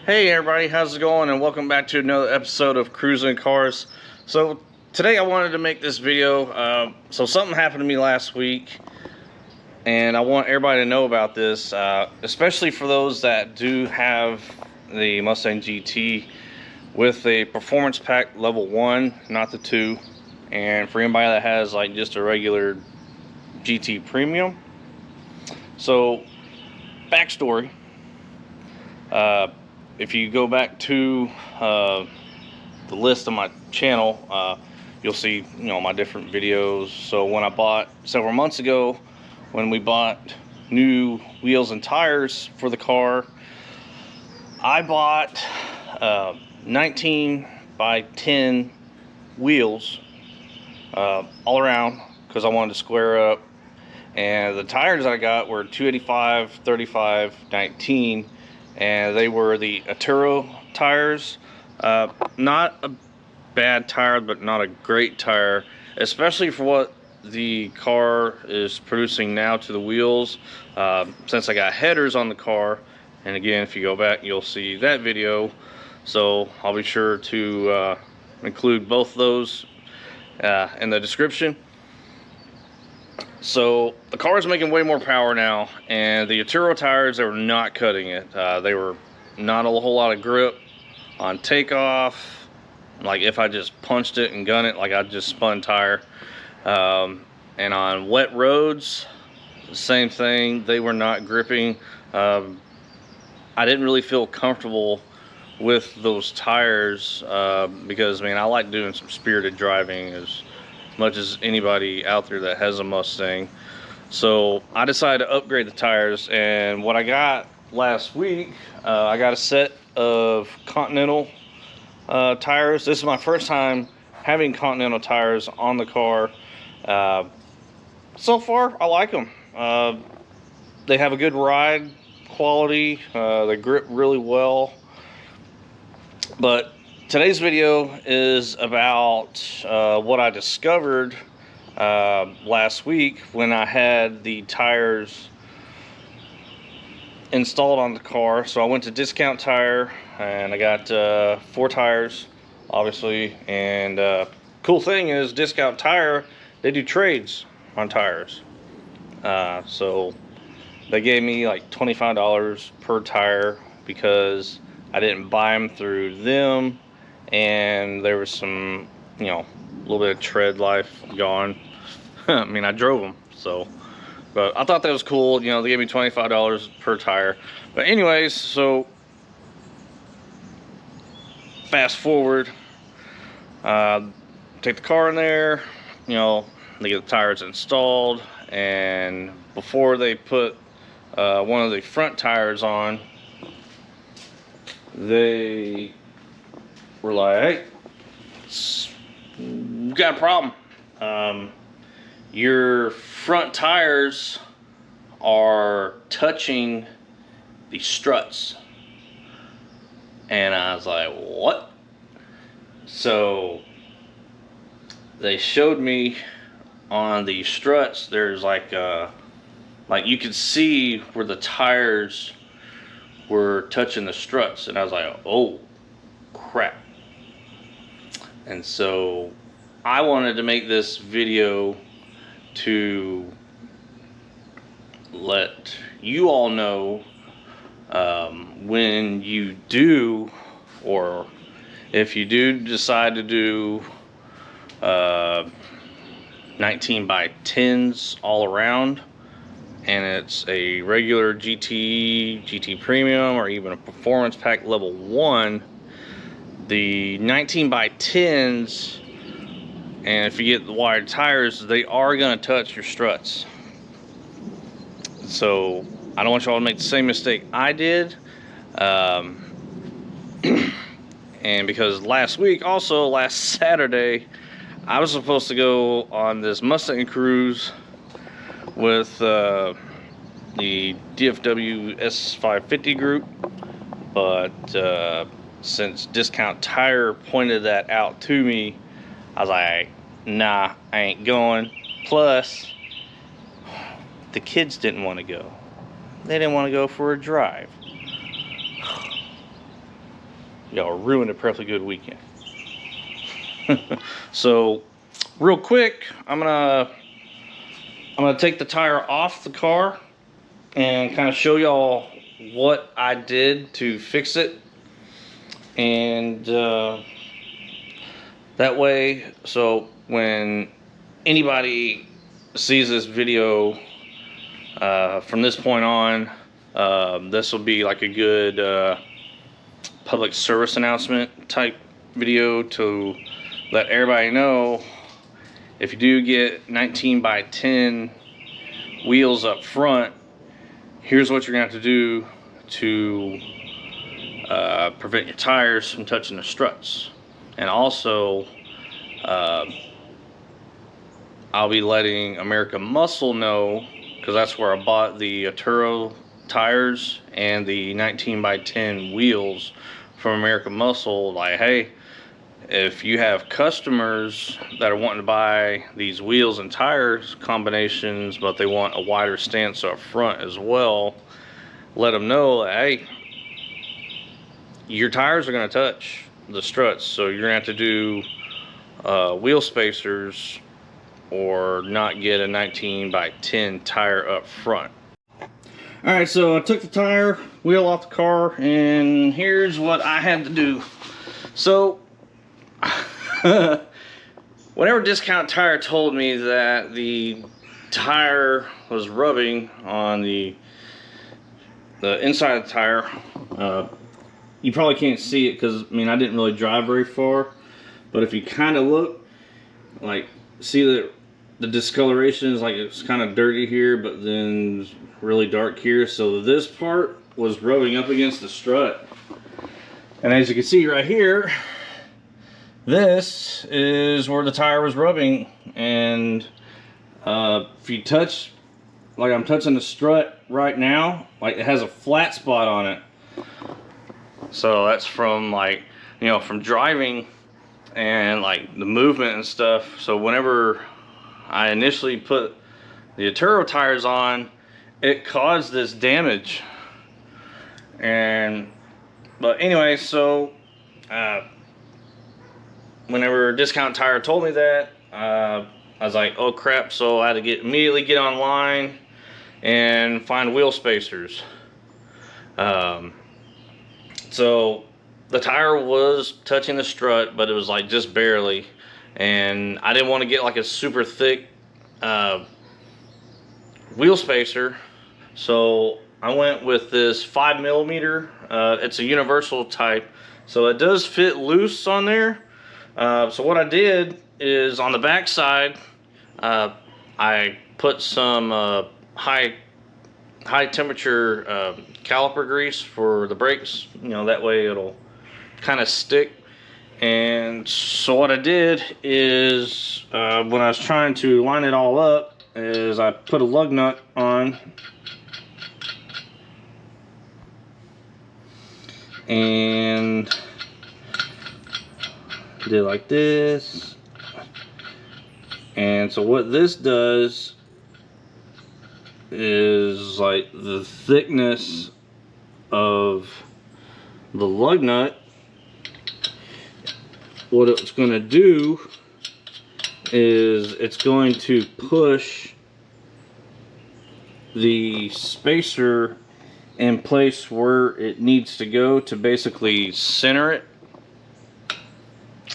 Hey everybody, how's it going? And welcome back to another episode of Cruising Cars. So today I wanted to make this video. So something happened to me last week, and I want everybody to know about this, especially for those that do have the Mustang GT with a performance pack level 1, not the 2, and for anybody that has like just a regular GT Premium. So backstory. If you go back to the list of my channel, you'll see, my different videos. So when I bought several months ago, when we bought new wheels and tires for the car, I bought 19 by 10 wheels all around because I wanted to square up. And the tires I got were 285, 35, 19. And they were the Arturo tires. Not a bad tire, but not a great tire, especially for what the car is producing now to the wheels. Since I got headers on the car, and again, if you go back, you'll see that video. So I'll be sure to include both those in the description. So the car is making way more power now, and the Arturo tires, they were not cutting it. They were not a whole lot of grip on takeoff. Like if I just punched it and gunned it, like I just spun tire. And on wet roads, same thing. They were not gripping. I didn't really feel comfortable with those tires because, man, I like doing some spirited driving as much as anybody out there that has a Mustang. So I decided to upgrade the tires, and what I got last week, I got a set of Continental tires. This is my first time having Continental tires on the car. So far I like them. They have a good ride quality, they grip really well. But today's video is about what I discovered last week when I had the tires installed on the car. So I went to Discount Tire and I got 4 tires, obviously. And cool thing is, Discount Tire, they do trades on tires. So they gave me like $25 per tire because I didn't buy them through them. And there was some, a little bit of tread life gone. I mean, I drove them, so, but I thought that was cool. They gave me $25 per tire. But anyways, so fast forward, take the car in there, they get the tires installed, and before they put one of the front tires on, they were like, hey, we got a problem. Your front tires are touching the struts. And I was like, what? So they showed me on the struts, there's like you could see where the tires were touching the struts. And I was like, oh crap. And so I wanted to make this video to let you all know when you do, or if you do decide to do 19 by 10s all around, and it's a regular GT Premium, or even a Performance Pack Level 1, the 19 by 10s, and if you get the wired tires, they are going to touch your struts. So I don't want y'all to make the same mistake I did. And because last Saturday, I was supposed to go on this Mustang cruise with the DFW S550 group, but since Discount Tire pointed that out to me, I was like, nah, I ain't going. Plus, the kids didn't want to go. They didn't want to go for a drive. y'all ruined a perfectly good weekend. So, real quick, I'm gonna take the tire off the car and kind of show y'all what I did to fix it, and that way, so when anybody sees this video from this point on, this will be like a good public service announcement type video to let everybody know, if you do get 19 by 10 wheels up front, here's what you're gonna have to do to prevent your tires from touching the struts. And also, I'll be letting American Muscle know, because that's where I bought the Aturo tires and the 19 by 10 wheels from American Muscle. Like, hey, if you have customers that are wanting to buy these wheels and tires combinations, but they want a wider stance up front as well, let them know that, hey, your tires are going to touch the struts, so you're going to have to do wheel spacers or not get a 19 by 10 tire up front. Alright, so I took the tire wheel off the car, and here's what I had to do. So whenever Discount Tire told me that the tire was rubbing on the inside of the tire, you probably can't see it because, I mean, I didn't really drive very far, but if you kind of look, like, see that the discoloration is like it's kind of dirty here, but then really dark here. So this part was rubbing up against the strut, and as you can see right here, this is where the tire was rubbing. And if you touch, like I'm touching the strut right now, like it has a flat spot on it. So that's from, like, you know, from driving and like the movement and stuff. So whenever I initially put the Aturo tires on, it caused this damage. But anyway, so whenever Discount Tire told me that, I was like, oh crap. So I had to immediately get online and find wheel spacers. So the tire was touching the strut, but it was like just barely, and I didn't want to get like a super thick wheel spacer, so I went with this 5mm. It's a universal type, so it does fit loose on there. So what I did is, on the back side, I put some high temperature caliper grease for the brakes, you know, that way it'll kind of stick. And so what I did is, when I was trying to line it all up, is I put a lug nut on and did like this. And so what this does is, like, the thickness of the lug nut, what it's going to do is it's going to push the spacer in place where it needs to go to basically center it.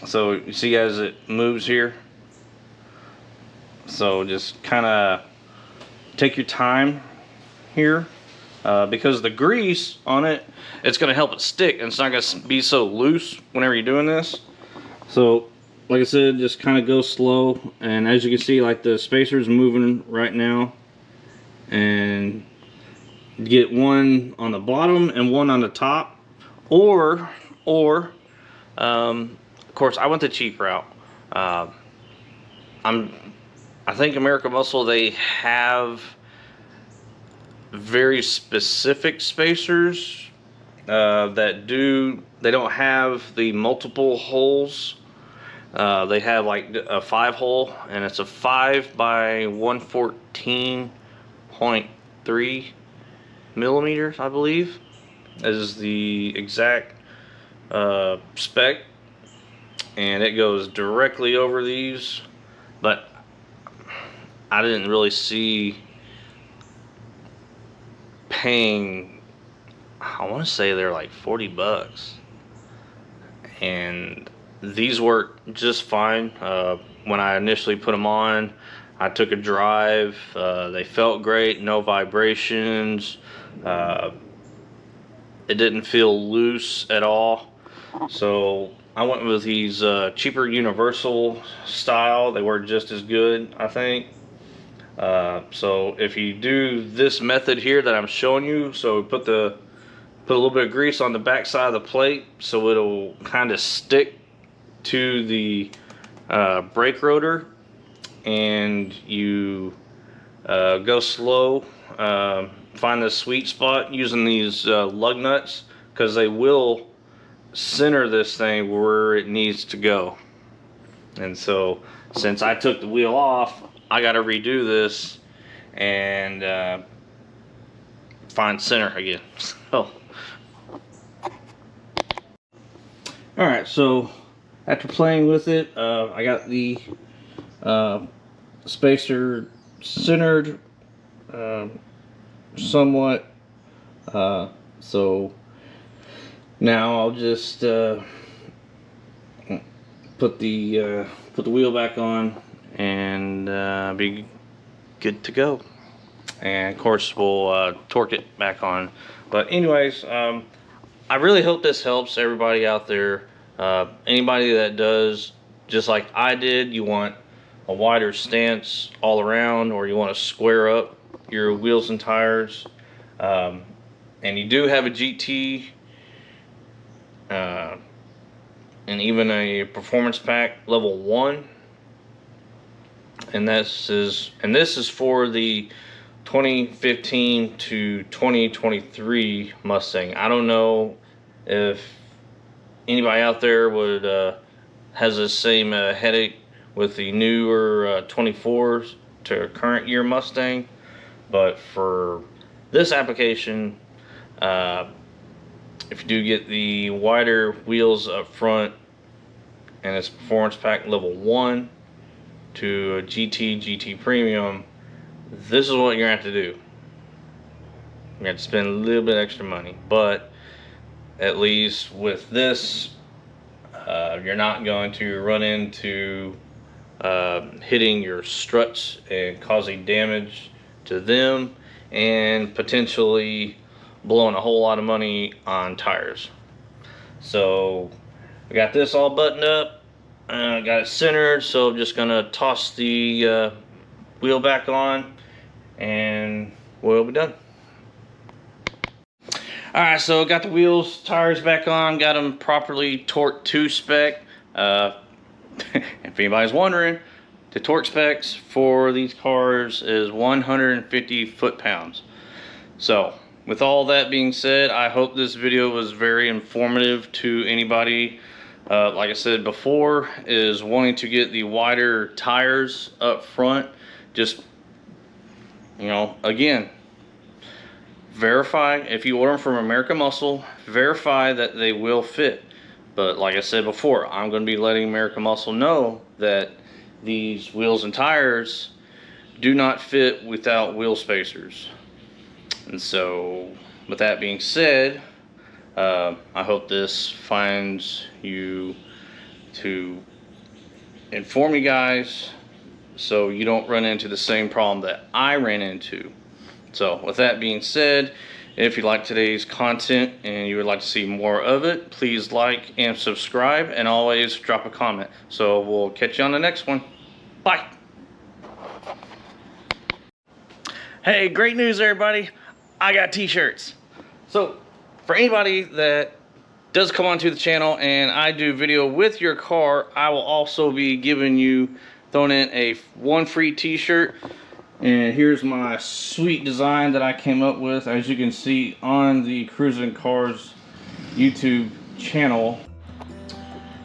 So you see as it moves here, so just kind of take your time here, because the grease on it, it's going to help it stick, and it's not going to be so loose whenever you're doing this. So like I said, just kind of go slow, and as you can see, like, the spacer's moving right now, and get one on the bottom and one on the top, or of course I went the cheap route. I think American Muscle, they have very specific spacers that they don't have the multiple holes. They have like a 5-hole, and it's a 5 by 114.3 millimeters, I believe, is the exact spec, and it goes directly over these, but I didn't really see paying, I want to say they're like 40 bucks, and these work just fine. When I initially put them on, I took a drive, they felt great, no vibrations, it didn't feel loose at all. So I went with these cheaper universal style. They work just as good, I think. So if you do this method here that I'm showing you, so put a little bit of grease on the back side of the plate so it'll kind of stick to the brake rotor, and you go slow, find the sweet spot using these lug nuts, because they will center this thing where it needs to go. And so since I took the wheel off, I got to redo this and find center again. So alright, so after playing with it, I got the spacer centered somewhat, so now I'll just put the wheel back on and be good to go. And of course we'll torque it back on. But anyways, I really hope this helps everybody out there. Anybody that does just like I did, you want a wider stance all around, or you want to square up your wheels and tires, and you do have a GT and even a performance pack level 1, and this is for the 2015 to 2023 Mustang. I don't know if anybody out there would has the same headache with the newer 24s to current year Mustang, but for this application, if you do get the wider wheels up front and it's performance pack level 1 to a GT Premium, this is what you're gonna have to do. You have to spend a little bit extra money, but at least with this, you're not going to run into hitting your struts and causing damage to them, and potentially blowing a whole lot of money on tires. So I got this all buttoned up, got it centered, so I'm just gonna toss the wheel back on and we'll be done. Alright, so got the wheels, tires back on, got them properly torqued to spec. If anybody's wondering, the torque specs for these cars is 150 foot-pounds. So with all that being said, I hope this video was very informative to anybody, like I said before, is wanting to get the wider tires up front. Just, you know, again, verify, if you order them from American Muscle, verify that they will fit. But like I said before, I'm going to be letting American Muscle know that these wheels and tires do not fit without wheel spacers. And so with that being said, I hope this finds you to inform you guys so you don't run into the same problem that I ran into. So with that being said, if you like today's content and you would like to see more of it, please like and subscribe, and always drop a comment. So we'll catch you on the next one. Bye. Hey, great news everybody. I got t-shirts. So for anybody that does come onto the channel and I do video with your car, I will also be giving you, throwing in one free t-shirt. And here's my sweet design that I came up with, as you can see on the Cruising Cars YouTube channel.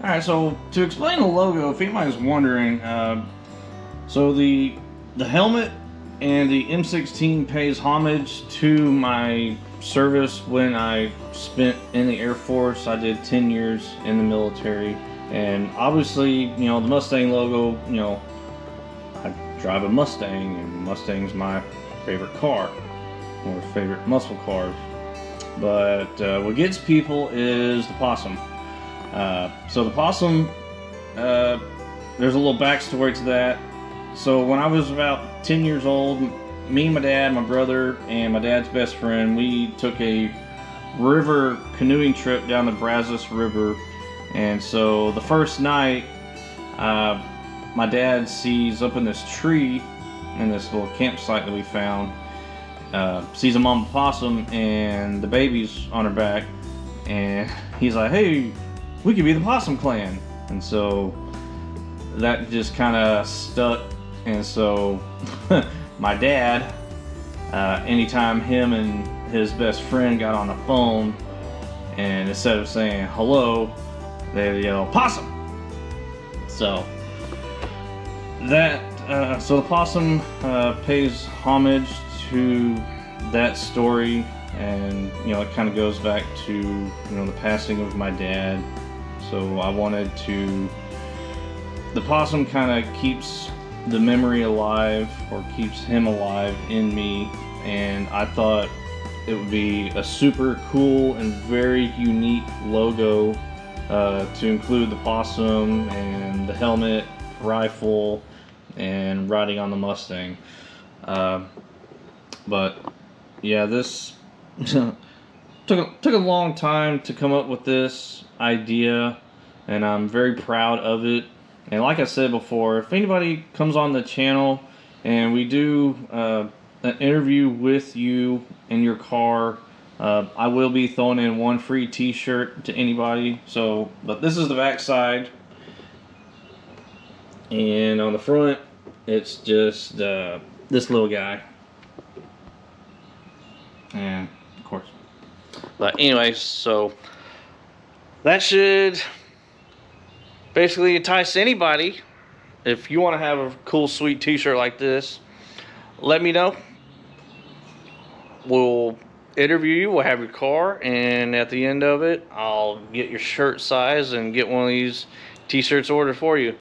Alright, so to explain the logo, if anybody's wondering, so the helmet and the M16 pays homage to my service when I spent in the Air Force. I did 10 years in the military, and obviously, you know, the Mustang logo, you know, I drive a Mustang, and Mustang's my favorite car, or favorite muscle cars. But what gets people is the possum. So the possum, there's a little backstory to that. So when I was about 10 years old, me, my dad, my brother, and my dad's best friend, we took a river canoeing trip down the Brazos River. And so the first night, my dad sees up in this tree, in this little campsite that we found, sees a mama possum and the baby's on her back, and he's like, "Hey, we could be the Possum Clan." And so that just kind of stuck. And so my dad, anytime him and his best friend got on the phone, and instead of saying hello, they yell "possum." So that so the possum pays homage to that story, and you know, it kind of goes back to, you know, the passing of my dad. So I wanted to, the possum kind of keeps the memory alive, or keeps him alive in me, and I thought it would be a super cool and very unique logo to include the possum and the helmet, rifle, and riding on the Mustang. But yeah, this took a long time to come up with this idea, and I'm very proud of it. And like I said before, if anybody comes on the channel and we do an interview with you in your car, I will be throwing in one free t-shirt to anybody. So, but this is the back side, and on the front it's just this little guy. And of course, but anyway, so that should basically entice anybody. If you want to have a cool sweet t-shirt like this, let me know. We'll interview you, we'll have your car, and at the end of it, I'll get your shirt size and get one of these t-shirts ordered for you.